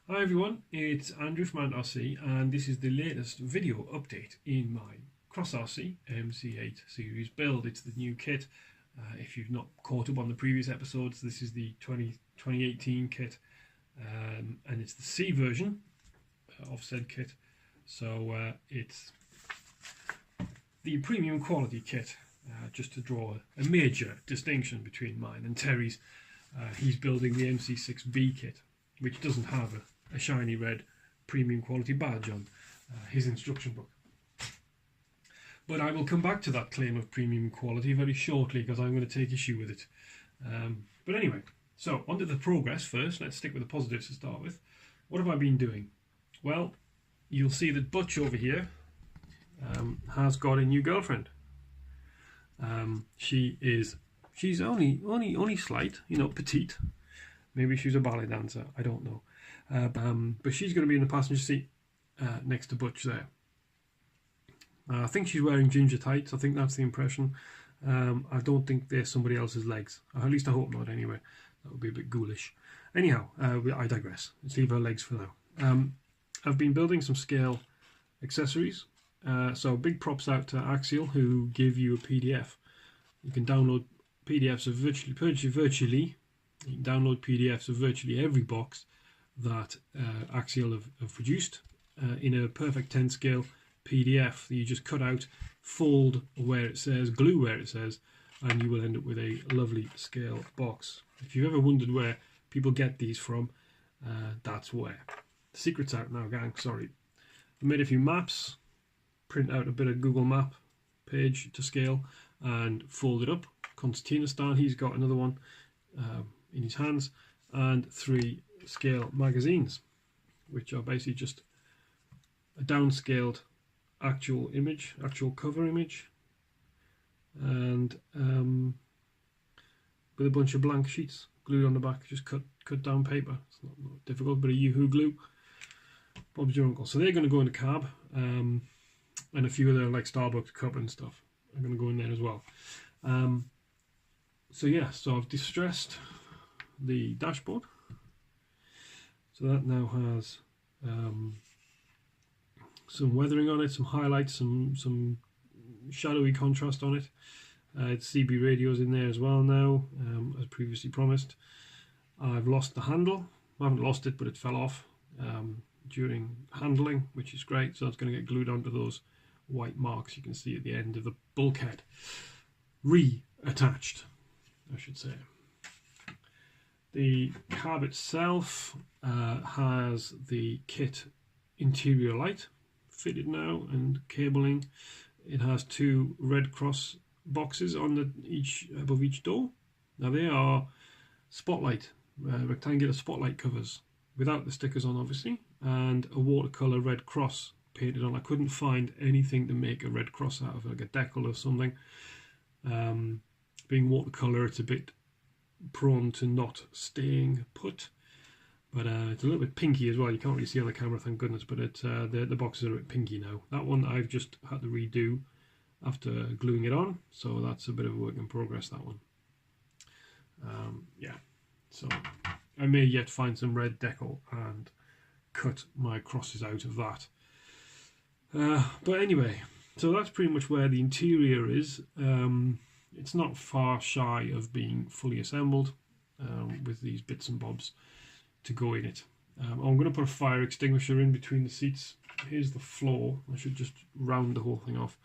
Hi everyone, it's Andrew from RC and this is the latest video update in my Cross RC MC8 series build. It's the new kit. If you've not caught up on the previous episodes, this is the 2018 kit and it's the C version of said kit. So it's the premium quality kit, just to draw a major distinction between mine and Terry's. He's building the MC6B kit, which doesn't have a shiny red premium quality badge on his instruction book. But I will come back to that claim of premium quality very shortly because I'm going to take issue with it. But anyway, so on to the progress first. Let's stick with the positives to start with. What have I been doing? Well, you'll see that Butch over here has got a new girlfriend. She's only slight, you know, petite. Maybe she's a ballet dancer, I don't know. But she's going to be in the passenger seat next to Butch there. I think she's wearing ginger tights. I think that's the impression. I don't think they're somebody else's legs. Or at least I hope not anyway. That would be a bit ghoulish. Anyhow, I digress. Let's leave her legs for now. I've been building some scale accessories. So big props out to Axial, who give you a PDF. You can download PDFs of virtually. You can download PDFs of virtually every box that Axial have produced in a perfect 10 scale PDF that you just cut out, fold where it says, glue where it says, and you will end up with a lovely scale box. If you've ever wondered where people get these from, that's where. The secret's out now, gang, sorry. I made a few maps, print out a bit of Google Map page to scale and fold it up. Constantina style, he's got another one in his hands, and 3 scale magazines, which are basically just a downscaled actual cover image, and with a bunch of blank sheets glued on the back, just cut down paper. It's not difficult, but a Yoo-hoo glue. Bob's your uncle. So they're going to go in the cab, and a few of their like Starbucks cup and stuff are going to go in there as well. So yeah, so I've distressed the dashboard, so that now has some weathering on it, some highlights, some shadowy contrast on it. It's CB radios in there as well now, as previously promised. I've lost the handle. I haven't lost it, but it fell off during handling, which is great, so it's going to get glued onto those white marks you can see at the end of the bulkhead. Reattached, I should say. The cab itself has the kit interior light fitted now and cabling. It has 2 Red Cross boxes on above each door. Now they are spotlight, rectangular spotlight covers without the stickers on, obviously, and a watercolor Red Cross painted on. I couldn't find anything to make a Red Cross out of, like a decal or something. Being watercolor, it's a bit prone to not staying put, but it's a little bit pinky as well. You can't really see on the camera, thank goodness, but the boxes are a bit pinky now. That one I've just had to redo after gluing it on, so that's a bit of a work in progress, that one. Yeah, so I may yet find some red decal and cut my crosses out of that. But anyway, so that's pretty much where the interior is. It's not far shy of being fully assembled with these bits and bobs to go in it. I'm going to put a fire extinguisher in between the seats. Here's the floor. I should just round the whole thing off.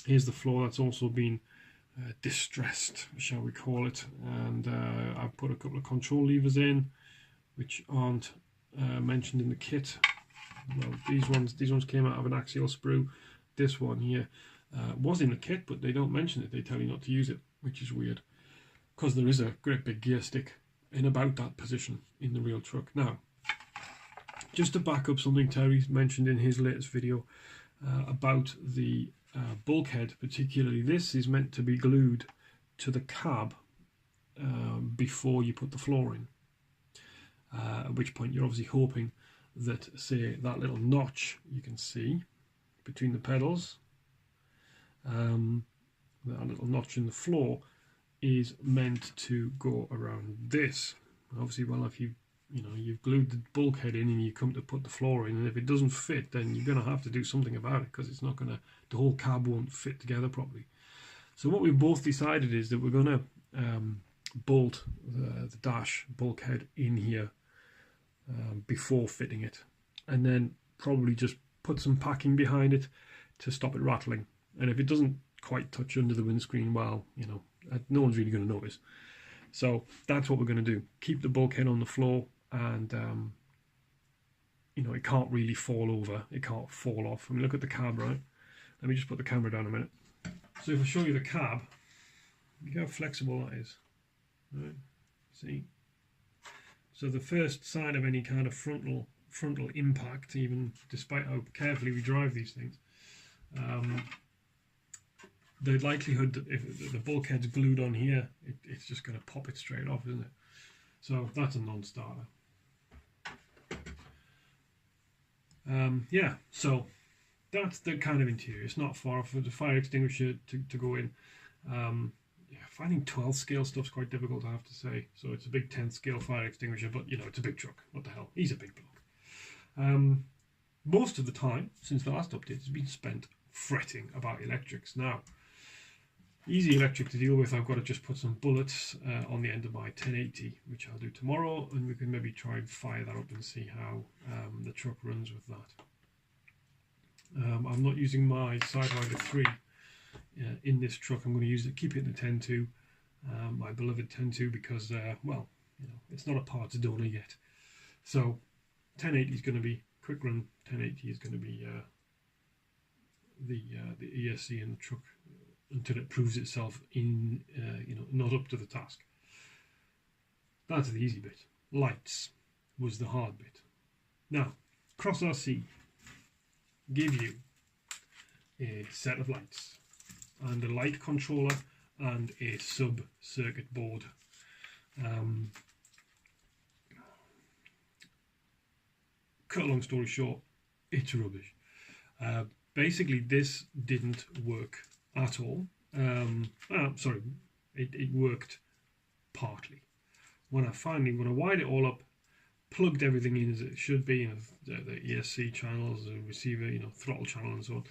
Here's the floor that's also been distressed, shall we call it, and I've put a couple of control levers in which aren't mentioned in the kit. Well, these ones came out of an axial sprue. This one here was in the kit, but they don't mention it. They tell you not to use it, which is weird, because there is a great big gear stick in about that position in the real truck. Now, just to back up something Terry mentioned in his latest video about the bulkhead, particularly, this is meant to be glued to the cab before you put the floor in, at which point you're obviously hoping that, say, that little notch you can see between the pedals, that little notch in the floor, is meant to go around this. Obviously, well, if you you know, you've glued the bulkhead in and you come to put the floor in, and if it doesn't fit, then you're going to have to do something about it, because it's not going to, the whole cab won't fit together properly. So what we've both decided is that we're going to bolt the dash bulkhead in here before fitting it, and then probably just put some packing behind it to stop it rattling. And if it doesn't quite touch under the windscreen, well, you know, no one's really going to notice. So that's what we're going to do. Keep the bulkhead on the floor, and you know, it can't really fall over. It can't fall off. I mean, look at the cab, right? Let me just put the camera down a minute. So if I show you the cab, look how flexible that is. Right? See? So the first sign of any kind of frontal impact, even despite how carefully we drive these things, the likelihood that if the bulkhead's glued on here, it's just going to pop it straight off, isn't it? So that's a non-starter. Yeah, so that's the kind of interior. It's not far for the fire extinguisher to go in. Yeah, finding 12 scale stuff's quite difficult, I have to say. So it's a big 10 scale fire extinguisher, but you know, it's a big truck. What the hell? He's a big bloke. Most of the time since the last update has been spent fretting about electrics. Now, easy electric to deal with. I've got to just put some bullets on the end of my 1080, which I'll do tomorrow, and we can maybe try and fire that up and see how the truck runs with that. I'm not using my Sidewinder 3 in this truck. I'm going to keep it in the 10.2, my beloved 10.2, because well, you know, it's not a parts donor yet. So 1080 is going to be quick run. 1080 is going to be the ESC in the truck until it proves itself in you know, not up to the task. That's the easy bit. Lights was the hard bit. Now, Cross RC give you a set of lights and a light controller and a sub circuit board. Cut a long story short, it's rubbish. Basically, this didn't work at all. Sorry, it worked partly. When I wired it all up, plugged everything in as it should be, you know, the ESC channels, the receiver, you know, throttle channel and so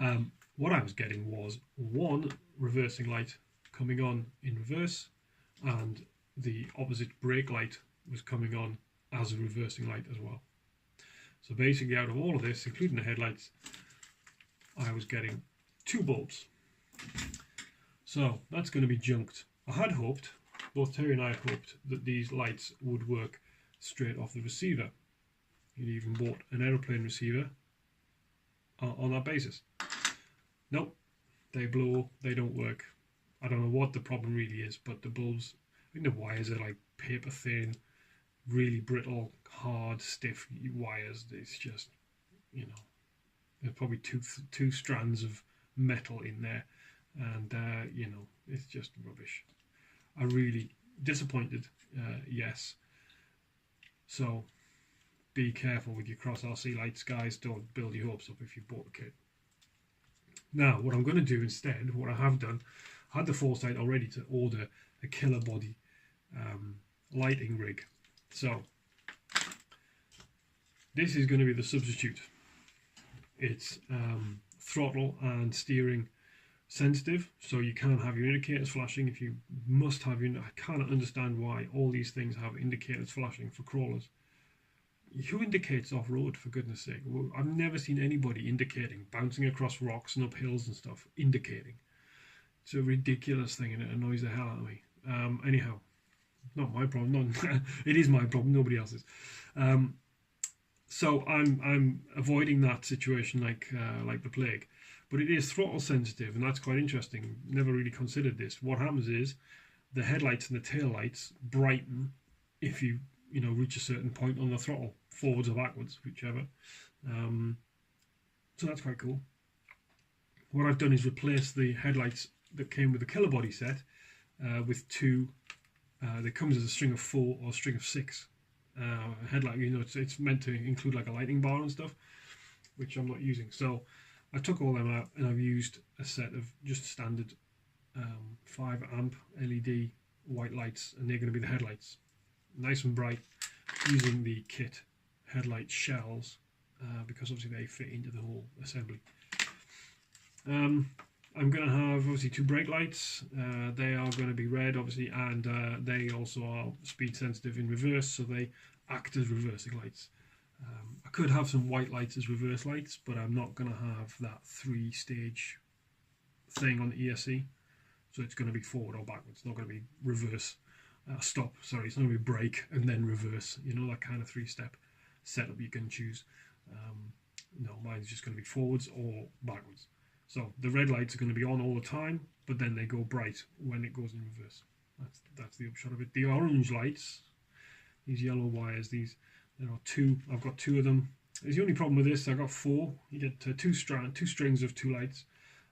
on. What I was getting was one reversing light coming on in reverse, and the opposite brake light was coming on as a reversing light as well. So basically, out of all of this, including the headlights, I was getting 2 bulbs. So that's going to be junked. I had hoped, both Terry and I had hoped, that these lights would work straight off the receiver. You'd even bought an aeroplane receiver on that basis. Nope, they blow, they don't work. I don't know what the problem really is, but the bulbs, I think the wires are like paper thin, really brittle, hard, stiff wires. It's just, you know, there's probably two strands of metal in there, and you know, it's just rubbish. I'm really disappointed, yes. So be careful with your Cross RC lights, guys. Don't build your hopes up if you bought the kit. Now, what I'm going to do instead, what I have done, I had the foresight already to order a killer body lighting rig. So this is going to be the substitute. It's throttle and steering sensitive, so you can't have your indicators flashing. If you must have your, I cannot understand why all these things have indicators flashing for crawlers. Who indicates off-road, for goodness sake? Well, I've never seen anybody indicating, bouncing across rocks and up hills and stuff, indicating. It's a ridiculous thing and it annoys the hell out of me. Anyhow, not my problem. It is my problem, nobody else's. So I'm avoiding that situation like the plague. But it is throttle sensitive, and that's quite interesting. Never really considered this. What happens is the headlights and the tail lights brighten if you reach a certain point on the throttle, forwards or backwards, whichever. So that's quite cool. What I've done is replace the headlights that came with the killer body set with 2 that comes as a string of 4 or a string of 6 headlight. It's meant to include like a lighting bar and stuff, which I'm not using. So I took all them out and I've used a set of just standard 5 amp LED white lights, and they're going to be the headlights. Nice and bright, using the kit headlight shells because obviously they fit into the whole assembly. I'm going to have obviously two brake lights. They are going to be red obviously, and they also are speed sensitive in reverse, so they act as reversing lights. I could have some white lights as reverse lights, but I'm not going to have that 3-stage thing on the ESC. So it's going to be forward or backwards. It's not going to be reverse, stop, sorry, it's not going to be brake and then reverse. You know, that kind of 3-step setup you can choose. No, mine's just going to be forwards or backwards. So the red lights are going to be on all the time, but then they go bright when it goes in reverse. That's the upshot of it. The orange lights, these yellow wires, there are two. I've got 2 of them. There's the only problem with this. I got 4. You get two strings of 2 lights,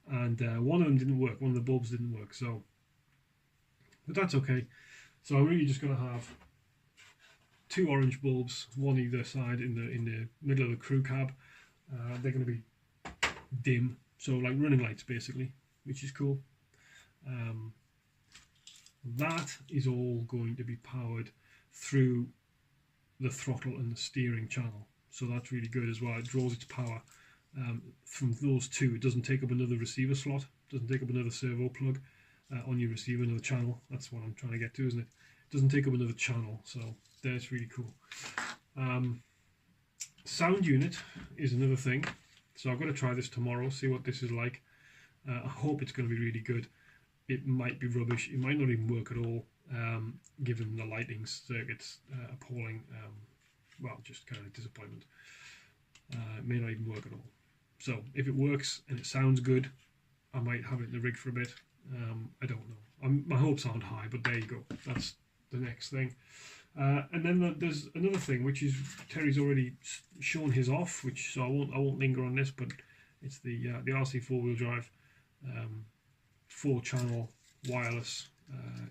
and one of them didn't work. One of the bulbs didn't work. So, but that's okay. So I'm really just going to have 2 orange bulbs, one either side in the middle of the crew cab. They're going to be dim, so like running lights basically, which is cool. That is all going to be powered through the throttle and the steering channel, so that's really good as well. It draws its power from those 2. It doesn't take up another receiver slot, doesn't take up another servo plug on your receiver, another channel. That's what I'm trying to get to, isn't it? It doesn't take up another channel, so that's really cool. Sound unit is another thing, so I've got to try this tomorrow, see what this is like. I hope it's going to be really good. It might be rubbish, it might not even work at all, given the lighting circuit's appalling, well, just kind of disappointment. It may not even work at all. So if it works and it sounds good, I might have it in the rig for a bit. I don't know. My hopes aren't high, but there you go. That's the next thing. And then there's another thing, which is Terry's already shown his off, which so I won't linger on this, but it's the RC 4-wheel drive, 4-channel wireless,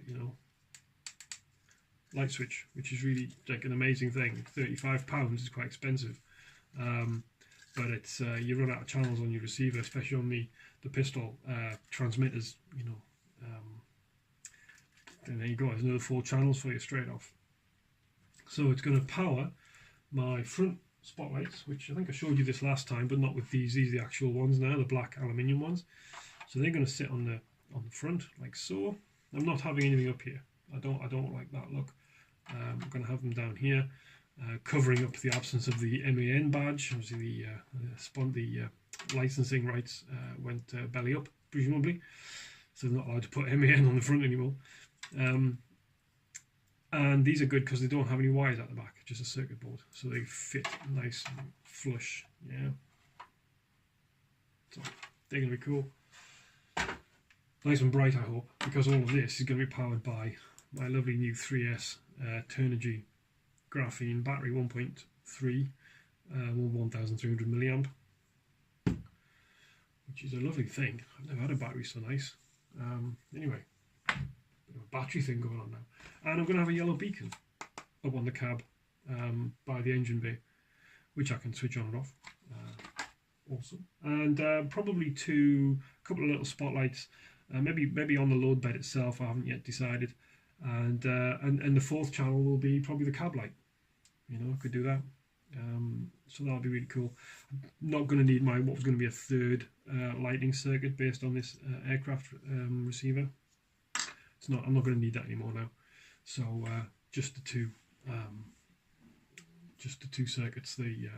you know, light switch, which is really like an amazing thing. £35 is quite expensive, but it's you run out of channels on your receiver, especially on the pistol transmitters, you know. And there you go, there's another 4 channels for you straight off. So it's going to power my front spotlights, which I think I showed you this last time, but not with these. These are the actual ones now, the black aluminium ones. So they're going to sit on the front like so. I'm not having anything up here. I don't like that look. I'm going to have them down here, covering up the absence of the MAN badge. Obviously, the licensing rights went belly up, presumably, so they're not allowed to put MAN on the front anymore. And these are good because they don't have any wires at the back, just a circuit board, so they fit nice and flush. Yeah, so they're going to be cool. Nice and bright, I hope, because all of this is going to be powered by my lovely new 3S Turnigy graphene battery, 1.3, 1300 milliamp, which is a lovely thing. I've never had a battery so nice. Anyway, bit of a battery thing going on now. And I'm going to have a yellow beacon up on the cab by the engine bay, which I can switch on and off. Awesome. And probably a couple of little spotlights. Maybe on the load bed itself. I haven't yet decided. And the 4th channel will be probably the cab light. You know, I could do that. So that'll be really cool. I'm not going to need what was going to be a 3rd lighting circuit based on this aircraft receiver. It's not. I'm not going to need that anymore now. So just the 2 circuits. The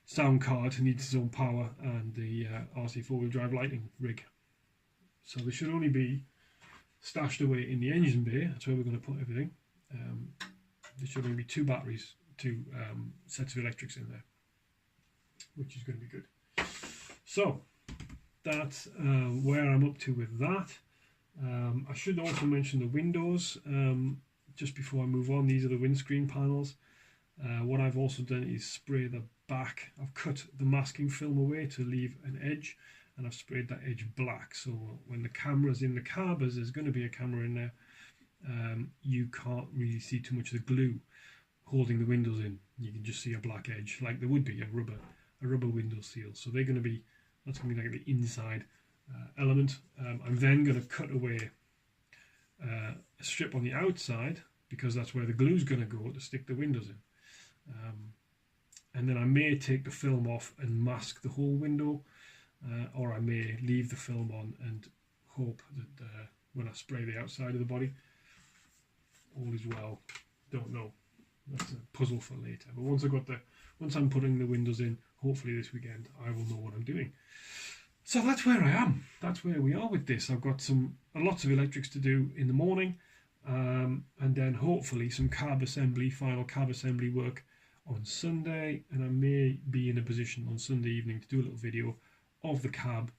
sound card needs its own power, and the RC 4-wheel drive lighting rig. So they should only be stashed away in the engine bay. That's where we're going to put everything. There should only be 2 batteries, 2 sets of electrics in there, which is going to be good. So that's where I'm up to with that. I should also mention the windows just before I move on. These are the windscreen panels. What I've also done is spray the back. I've cut the masking film away to leave an edge, and I've sprayed that edge black, so when the camera's in the cab, as there's going to be a camera in there, you can't really see too much of the glue holding the windows in. You can just see a black edge, like there would be a rubber window seal. So that's going to be like the inside element. I'm then going to cut away a strip on the outside because that's where the glue's going to go to stick the windows in. And then I may take the film off and mask the whole window, or I may leave the film on and hope that when I spray the outside of the body, all is well. Don't know. That's a puzzle for later. But once I'm putting the windows in, hopefully this weekend, I will know what I'm doing. So that's where I am. That's where we are with this. I've got lots of electrics to do in the morning, and then hopefully some final cab assembly work on Sunday, and I may be in a position on Sunday evening to do a little video of the cab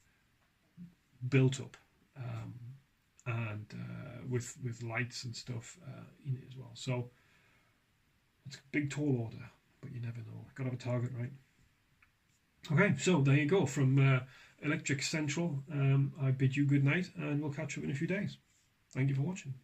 built up, and with lights and stuff in it as well. So it's a big tall order, but you never know. Got to have a target, right? Okay, so there you go. From Electric Central, I bid you good night, and we'll catch up in a few days. Thank you for watching.